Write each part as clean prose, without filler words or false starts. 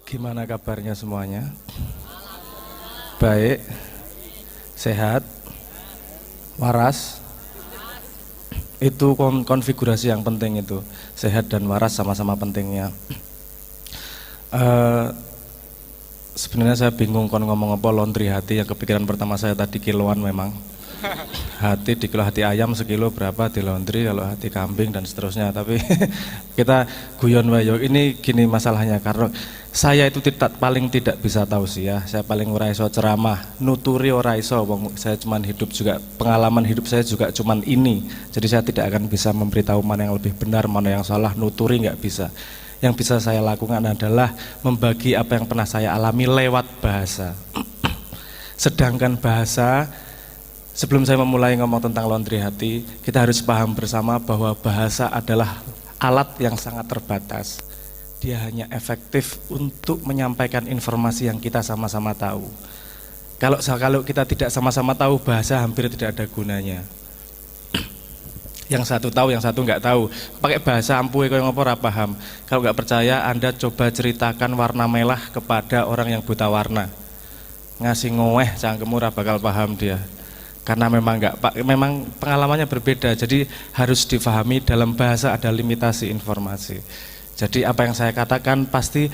Gimana kabarnya semuanya? Baik, sehat, waras. Itu konfigurasi yang penting itu. Sehat dan waras sama-sama pentingnya. Sebenarnya saya bingung kon ngomong apa laundry hati. Yang kepikiran pertama saya tadi kiloan memang. Hati di kilo hati ayam sekilo berapa di laundry, kalau hati kambing dan seterusnya. Tapi kita guyon wayo. Ini gini masalahnya, karena saya itu paling tidak bisa tausiah, saya paling ora iso ceramah, nuturi ora iso, saya cuman hidup juga, pengalaman hidup saya juga cuman ini. Jadi saya tidak akan bisa memberitahu mana yang lebih benar, mana yang salah, nuturi nggak bisa. Yang bisa saya lakukan adalah membagi apa yang pernah saya alami lewat bahasa. Sedangkan bahasa, sebelum saya memulai ngomong tentang laundry hati, kita harus paham bersama bahwa bahasa adalah alat yang sangat terbatas. Dia hanya efektif untuk menyampaikan informasi yang kita sama-sama tahu. Kalau kita tidak sama-sama tahu, bahasa hampir tidak ada gunanya. Yang satu tahu, yang satu nggak tahu. Pakai bahasa ampuh kaya ngopo ora paham. Kalau nggak percaya, Anda coba ceritakan warna merah kepada orang yang buta warna. Ngasih ngoweh cangkemmu ora bakal paham dia. Karena memang pengalamannya berbeda. Jadi harus difahami, dalam bahasa ada limitasi informasi. Jadi apa yang saya katakan pasti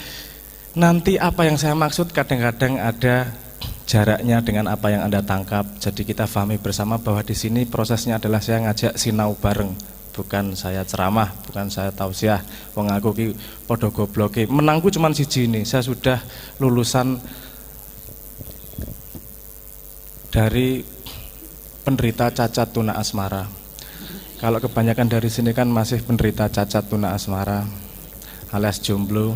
nanti apa yang saya maksud kadang-kadang ada jaraknya dengan apa yang Anda tangkap. Jadi kita pahami bersama bahwa di sini prosesnya adalah saya ngajak sinau bareng, bukan saya ceramah, bukan saya tausiah. Wong aku ki padha gobloke. Menangku cuman siji ini. Saya sudah lulusan dari penderita cacat tuna asmara. Kalau kebanyakan dari sini kan masih penderita cacat tuna asmara alias jomblo.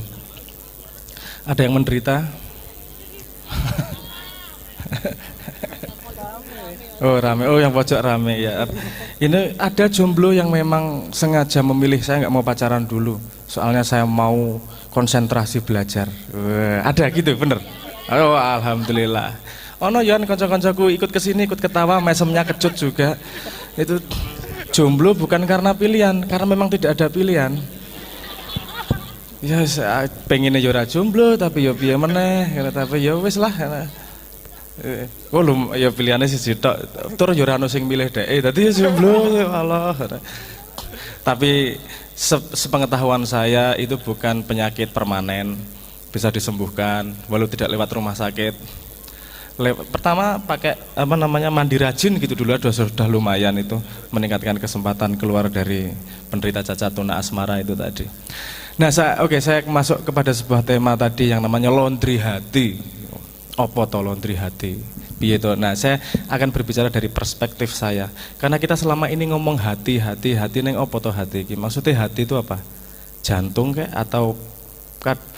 Ada yang menderita? Oh rame, oh yang pojok rame ya. Ini ada jomblo yang memang sengaja memilih saya nggak mau pacaran dulu, soalnya saya mau konsentrasi belajar. Ada gitu, bener? Oh alhamdulillah. Oh no, Yohan konco-koncoku ikut kesini, ikut ketawa, mesemnya kecut juga. Itu jomblo bukan karena pilihan, karena memang tidak ada pilihan. Ya pengennya yo ora jomblo tapi yo piye meneh, tapi yo wis lah. Oh lho ya pilihane siji tok. Tur yo ora ono sing milih dhek. Dadi yo jomblo Allah. Tapi sepengetahuan saya itu bukan penyakit permanen, bisa disembuhkan walau tidak lewat rumah sakit. Pertama pakai mandi rajin gitu dulu, sudah lumayan itu meningkatkan kesempatan keluar dari penderita cacat tuna asmara itu tadi. Nah saya masuk kepada sebuah tema tadi yang namanya laundry hati. Apa to laundry hati? Piye to? Nah saya akan berbicara dari perspektif saya, karena kita selama ini ngomong hati neng apa to hati? Maksudnya hati itu apa? Jantung kayak atau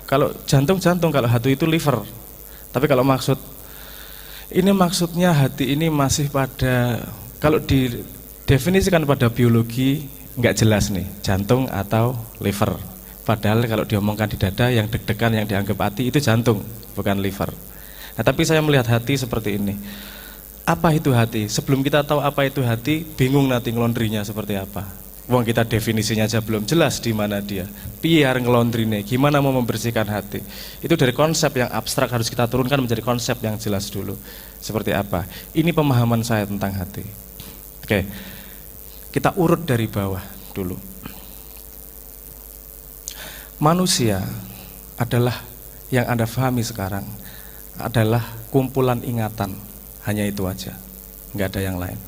kalau jantung, kalau hati itu liver. Tapi kalau maksudnya hati ini masih pada, kalau didefinisikan pada biologi nggak jelas nih, jantung atau liver. Padahal kalau diomongkan di dada yang deg-degan yang dianggap hati itu jantung, bukan liver. Nah tapi saya melihat hati seperti ini. Apa itu hati? Sebelum kita tahu apa itu hati, bingung nanti ngelondrinya seperti apa. Wong kita definisinya aja belum jelas di mana dia. Biar ngelondrine, gimana mau membersihkan hati. Itu dari konsep yang abstrak harus kita turunkan menjadi konsep yang jelas dulu. Seperti apa? Ini pemahaman saya tentang hati. Oke, kita urut dari bawah dulu. Manusia adalah, yang Anda pahami sekarang, adalah kumpulan ingatan. Hanya itu aja, nggak ada yang lain.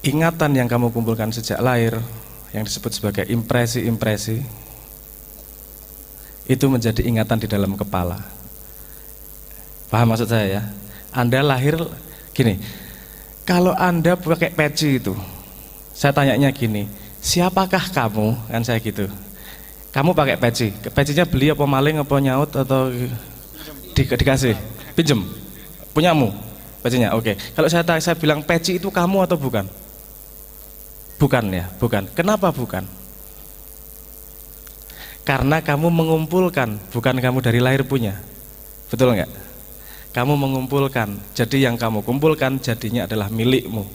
Ingatan yang kamu kumpulkan sejak lahir, yang disebut sebagai impresi-impresi, itu menjadi ingatan di dalam kepala. Paham maksud saya ya? Anda lahir gini, kalau Anda pakai peci itu, saya tanyanya gini, siapakah kamu? Kan saya gitu. Kamu pakai peci, pecinya beli apa maling apa nyaut atau dikasih? Pinjem? Punyamu pecinya? Oke. Kalau saya bilang peci itu kamu atau bukan? Bukan ya, bukan. Kenapa bukan? Karena kamu mengumpulkan, bukan kamu dari lahir punya. Betul nggak? Kamu mengumpulkan, jadi yang kamu kumpulkan jadinya adalah milikmu.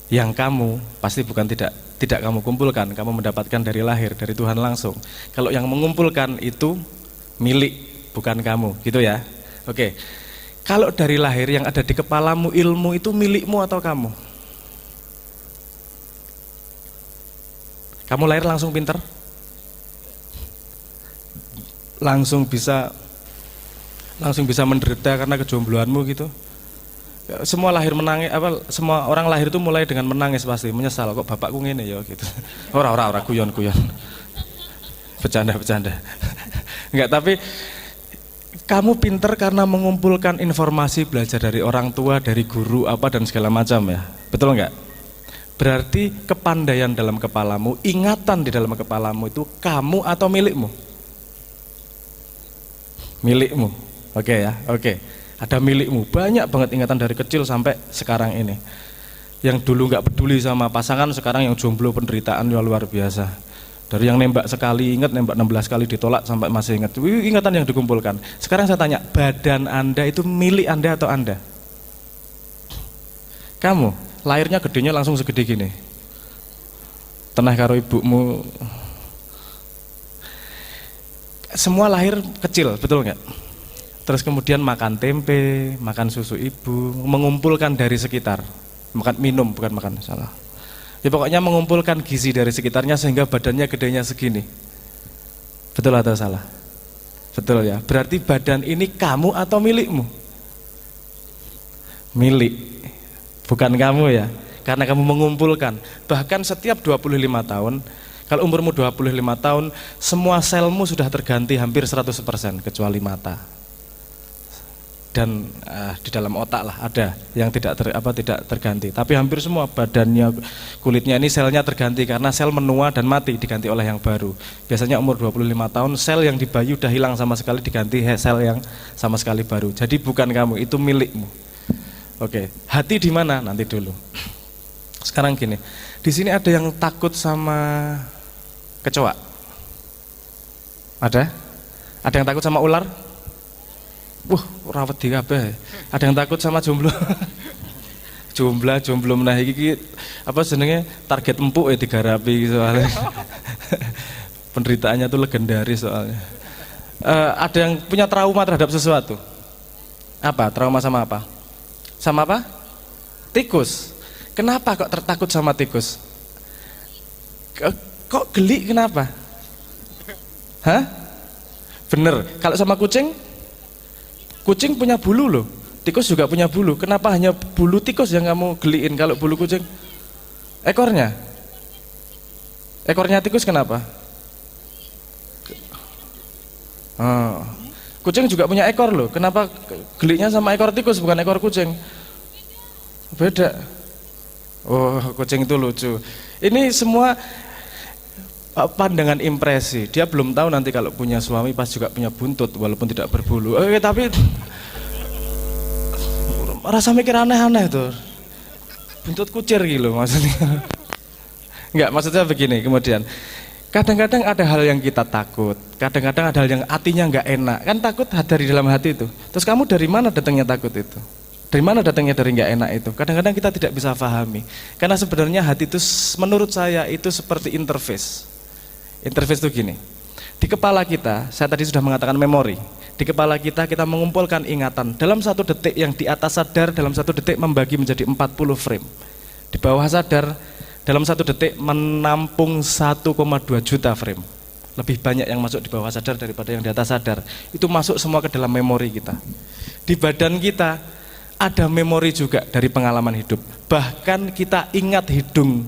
Yang kamu pasti bukan tidak kamu kumpulkan, kamu mendapatkan dari lahir, dari Tuhan langsung. Kalau yang mengumpulkan itu milik, bukan kamu, gitu ya. Oke. Kalau dari lahir yang ada di kepalamu ilmu itu milikmu atau kamu? Kamu lahir langsung pinter? Langsung bisa menderita karena kejombloanmu gitu? Semua lahir menangis, semua orang lahir itu mulai dengan menangis pasti, menyesal kok bapakku ngene ya gitu. Ora guyon. Bercanda. Enggak, tapi kamu pinter karena mengumpulkan informasi, belajar dari orang tua, dari guru apa dan segala macam ya. Betul enggak? Berarti kepandaian dalam kepalamu, ingatan di dalam kepalamu itu kamu atau milikmu? Milikmu. Oke ya, oke. Ada milikmu, banyak banget ingatan dari kecil sampai sekarang ini. Yang dulu nggak peduli sama pasangan, sekarang yang jomblo penderitaan luar biasa. Dari yang nembak sekali ingat, nembak 16 kali ditolak sampai masih ingat. Ingatan yang dikumpulkan. Sekarang saya tanya, badan Anda itu milik Anda atau Anda? Kamu, lahirnya gedenya langsung segede gini. Tenah karo ibumu. Semua lahir kecil, betul nggak? Terus kemudian makan tempe, makan susu ibu, mengumpulkan dari sekitar. Makan minum, bukan makan, salah. Ya pokoknya mengumpulkan gizi dari sekitarnya sehingga badannya gedenya segini. Betul atau salah? Betul ya. Berarti badan ini kamu atau milikmu? Milik. Bukan kamu ya. Karena kamu mengumpulkan. Bahkan setiap 25 tahun, kalau umurmu 25 tahun, semua selmu sudah terganti hampir 100% kecuali mata. Dan di dalam otak lah ada yang tidak terganti, tapi hampir semua badannya, kulitnya ini selnya terganti karena sel menua dan mati, diganti oleh yang baru. Biasanya umur 25 tahun sel yang di bayi udah hilang sama sekali, diganti sel yang sama sekali baru. Jadi bukan kamu, itu milikmu. Oke, hati di mana? Nanti dulu. Sekarang gini, di sini ada yang takut sama kecoa? Ada? Ada yang takut sama ular? Rawat di kabeh. Ada yang takut sama jomblo? jomblo menah iki apa jenenge target empuk ya digarapi soalnya. Penderitaannya tuh legendaris soalnya. Ada yang punya trauma terhadap sesuatu? Apa? Trauma sama apa? Sama apa? Tikus. Kenapa kok tertakut sama tikus? Kok geli kenapa? Hah? Bener. Kalau sama kucing? Kucing punya bulu loh, tikus juga punya bulu. Kenapa hanya bulu tikus yang kamu geliin? Kalau bulu kucing, ekornya tikus kenapa? Kucing juga punya ekor loh. Kenapa geliknya sama ekor tikus bukan ekor kucing? Beda. Kucing itu lucu. Ini semua pandangan impresi. Dia belum tahu nanti kalau punya suami pas juga punya buntut walaupun tidak berbulu. Tapi rasa mikir aneh-aneh tuh. Buntut kucir gitu maksudnya. Enggak, maksudnya begini. Kemudian kadang-kadang ada hal yang kita takut, kadang-kadang ada hal yang hatinya enggak enak. Kan takut dari dalam hati itu. Terus kamu dari mana datangnya takut itu? Dari mana datangnya dari enggak enak itu? Kadang-kadang kita tidak bisa pahami. Karena sebenarnya hati itu menurut saya itu seperti interface. Interface itu gini, di kepala kita, saya tadi sudah mengatakan memori. Di kepala kita mengumpulkan ingatan. Dalam satu detik yang di atas sadar, dalam satu detik membagi menjadi 40 frame. Di bawah sadar, dalam satu detik menampung 1,2 juta frame. Lebih banyak yang masuk di bawah sadar daripada yang di atas sadar. Itu masuk semua ke dalam memori kita. Di badan kita ada memori juga dari pengalaman hidup. Bahkan kita ingat hidung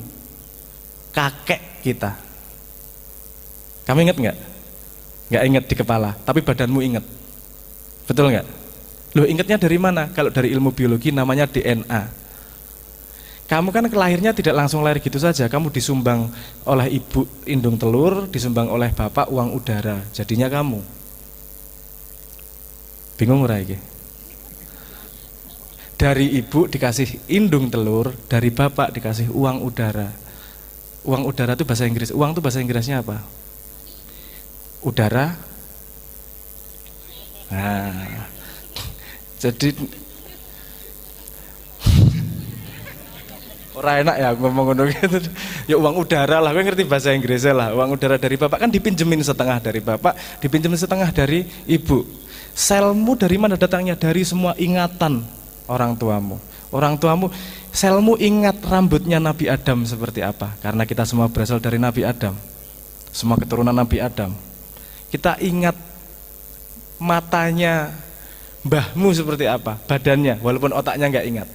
kakek kita. Kamu ingat nggak? Nggak ingat di kepala, tapi badanmu ingat. Betul nggak? Loh, ingatnya dari mana? Kalau dari ilmu biologi namanya DNA. Kamu kan lahirnya tidak langsung lahir gitu saja. Kamu disumbang oleh ibu indung telur, disumbang oleh bapak uang udara. Jadinya kamu. Bingung ora iki? Dari ibu dikasih indung telur, dari bapak dikasih uang udara. Uang udara itu bahasa Inggris. Uang itu bahasa Inggrisnya apa? Udara. Nah, jadi ora enak ya ngomong ngono gitu. Ya uang udara lah, kowe ngerti bahasa Inggrisnya lah. Uang udara dari bapak kan dipinjemin setengah dari bapak, dipinjemin setengah dari ibu. Selmu dari mana datangnya? Dari semua ingatan orang tuamu. Orang tuamu, selmu ingat rambutnya Nabi Adam seperti apa? Karena kita semua berasal dari Nabi Adam. Semua keturunan Nabi Adam. Kita ingat matanya mbahmu seperti apa, badannya, walaupun otaknya nggak ingat.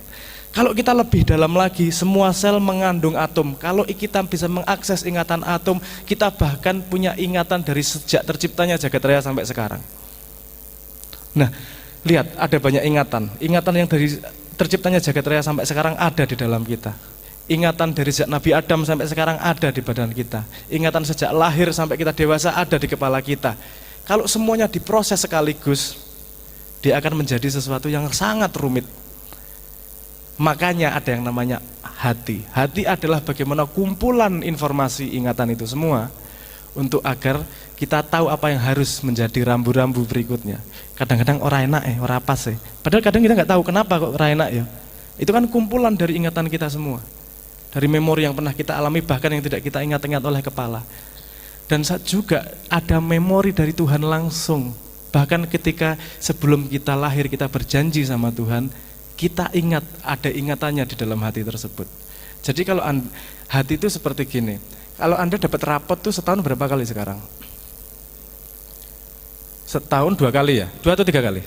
Kalau kita lebih dalam lagi, semua sel mengandung atom. Kalau kita bisa mengakses ingatan atom, kita bahkan punya ingatan dari sejak terciptanya jagat raya sampai sekarang. Nah, lihat ada banyak ingatan. Ingatan yang dari terciptanya jagat raya sampai sekarang ada di dalam kita. Ingatan dari sejak Nabi Adam sampai sekarang ada di badan kita. Ingatan sejak lahir sampai kita dewasa ada di kepala kita. Kalau semuanya diproses sekaligus, dia akan menjadi sesuatu yang sangat rumit. Makanya ada yang namanya hati. Hati adalah bagaimana kumpulan informasi ingatan itu semua untuk agar kita tahu apa yang harus menjadi rambu-rambu berikutnya. Kadang-kadang orang enak orang pas Padahal kadang kita nggak tahu kenapa kok orang enak ya. Itu kan kumpulan dari ingatan kita semua. Dari memori yang pernah kita alami bahkan yang tidak kita ingat-ingat oleh kepala. Dan saat juga ada memori dari Tuhan langsung. Bahkan ketika sebelum kita lahir kita berjanji sama Tuhan, kita ingat, ada ingatannya di dalam hati tersebut. Jadi kalau hati itu seperti gini, kalau Anda dapat rapot tuh setahun berapa kali sekarang? Setahun 2 kali ya? 2 atau 3 kali?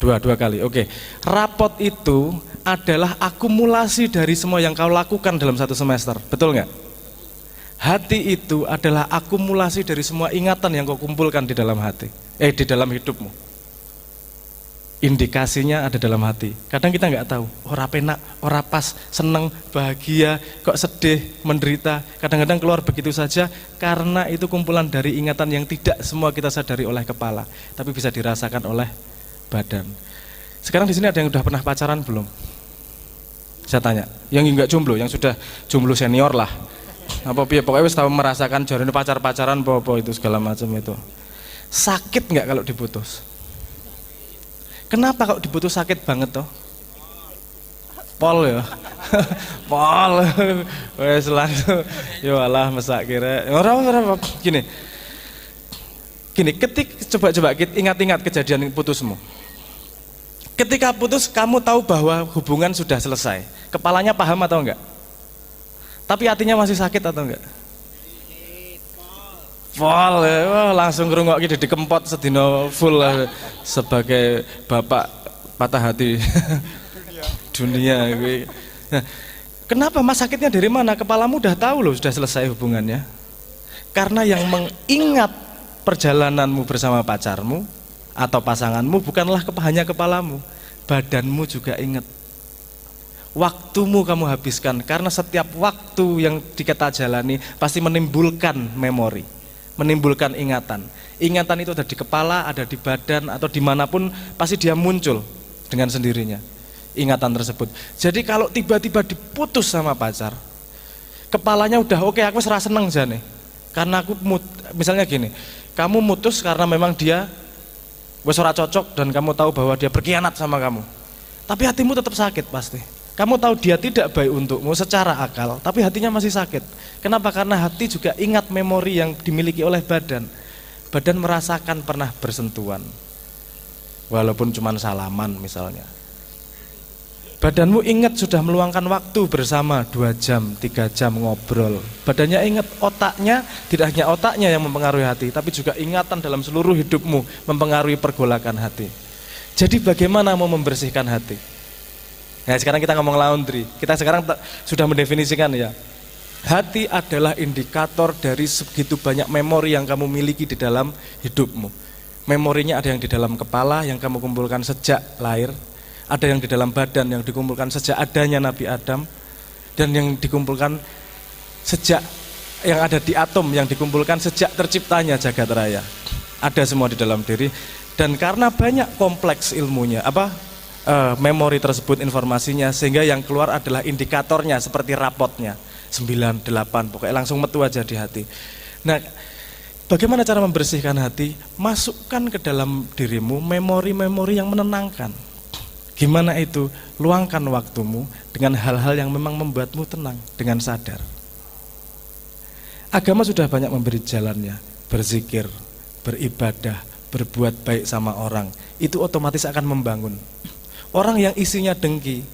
2 kali, oke. Rapot itu adalah akumulasi dari semua yang kau lakukan dalam 1 semester, betul nggak? Hati itu adalah akumulasi dari semua ingatan yang kau kumpulkan di dalam hati, di dalam hidupmu. Indikasinya ada dalam hati. Kadang kita nggak tahu, ora penak, ora pas, seneng, bahagia, kok sedih, menderita. Kadang-kadang keluar begitu saja karena itu kumpulan dari ingatan yang tidak semua kita sadari oleh kepala, tapi bisa dirasakan oleh badan. Sekarang di sini ada yang udah pernah pacaran belum? Saya tanya. Yang nggak jomblo, yang sudah jomblo senior lah. Apa piye pokoknya wis tahu merasakan jarene pacaran apa itu segala macam itu. Sakit nggak kalau diputus? Kenapa kalau diputus sakit banget toh? Pol ya. Pol. Wes langsung ya Allah mesak kira. Ora gini. Coba ingat-ingat kejadian putusmu. Ketika putus kamu tahu bahwa hubungan sudah selesai. Kepalanya paham atau enggak? Tapi hatinya masih sakit atau enggak? Pol, langsung ngerungok gitu dikempot sedino full lah sebagai bapak patah hati dunia. Nah, kenapa mas sakitnya dari mana? Kepalamu udah tahu loh sudah selesai hubungannya. Karena yang mengingat perjalananmu bersama pacarmu atau pasanganmu bukanlah hanya kepalamu, badanmu juga ingat. Waktumu kamu habiskan karena setiap waktu yang kita jalani pasti menimbulkan memori, menimbulkan ingatan. Ingatan itu ada di kepala, ada di badan, atau dimanapun pasti dia muncul dengan sendirinya, ingatan tersebut. Jadi kalau tiba-tiba diputus sama pacar, kepalanya udah oke, aku serasa seneng jane. Karena aku misalnya gini, kamu mutus karena memang dia wes ora cocok dan kamu tahu bahwa dia berkhianat sama kamu. Tapi hatimu tetap sakit pasti. Kamu tahu dia tidak baik untukmu secara akal, tapi hatinya masih sakit. Kenapa? Karena hati juga ingat memori yang dimiliki oleh badan. Badan merasakan pernah bersentuhan, walaupun cuma salaman misalnya. Badanmu ingat sudah meluangkan waktu bersama 2 jam, 3 jam ngobrol. Badannya ingat, otaknya, tidak hanya otaknya yang mempengaruhi hati, tapi juga ingatan dalam seluruh hidupmu mempengaruhi pergolakan hati. Jadi bagaimana mau membersihkan hati? Nah sekarang kita ngomong laundry, kita sekarang sudah mendefinisikan ya. Hati adalah indikator dari segitu banyak memori yang kamu miliki di dalam hidupmu. Memorinya ada yang di dalam kepala yang kamu kumpulkan sejak lahir, ada yang di dalam badan yang dikumpulkan sejak adanya Nabi Adam, dan yang dikumpulkan sejak yang ada di atom yang dikumpulkan sejak terciptanya jagat raya. Ada semua di dalam diri, dan karena banyak kompleks ilmunya, memori tersebut informasinya, sehingga yang keluar adalah indikatornya seperti rapotnya 9, 8, pokoknya langsung metu aja di hati. Nah, bagaimana cara membersihkan hati? Masukkan ke dalam dirimu memori-memori yang menenangkan. Gimana itu? Luangkan waktumu dengan hal-hal yang memang membuatmu tenang, dengan sadar. Agama sudah banyak memberi jalannya, berzikir, beribadah, berbuat baik sama orang, itu otomatis akan membangun. Orang yang isinya dengki,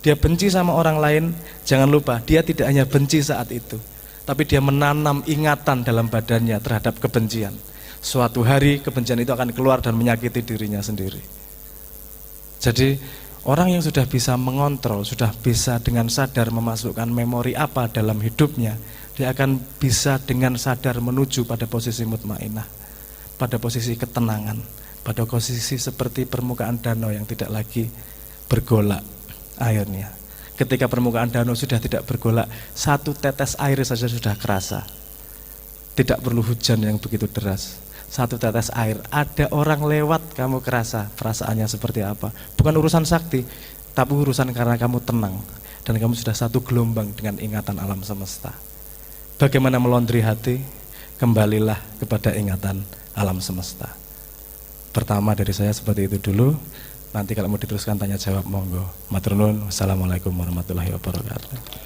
dia benci sama orang lain, jangan lupa dia tidak hanya benci saat itu, tapi dia menanam ingatan dalam badannya terhadap kebencian. Suatu hari kebencian itu akan keluar dan menyakiti dirinya sendiri. Jadi orang yang sudah bisa mengontrol, sudah bisa dengan sadar memasukkan memori apa dalam hidupnya, dia akan bisa dengan sadar menuju pada posisi mutmainah, pada posisi ketenangan, pada posisi seperti permukaan danau yang tidak lagi bergolak airnya. Ketika permukaan danau sudah tidak bergolak, satu tetes air saja sudah kerasa. Tidak perlu hujan yang begitu deras. Satu tetes air, ada orang lewat, kamu kerasa perasaannya seperti apa. Bukan urusan sakti, tapi urusan karena kamu tenang dan kamu sudah satu gelombang dengan ingatan alam semesta. Bagaimana melondri hati? Kembalilah kepada ingatan alam semesta. Pertama dari saya seperti itu dulu. Nanti kalau mau diteruskan tanya jawab monggo. Matur nuwun. Wassalamualaikum warahmatullahi wabarakatuh.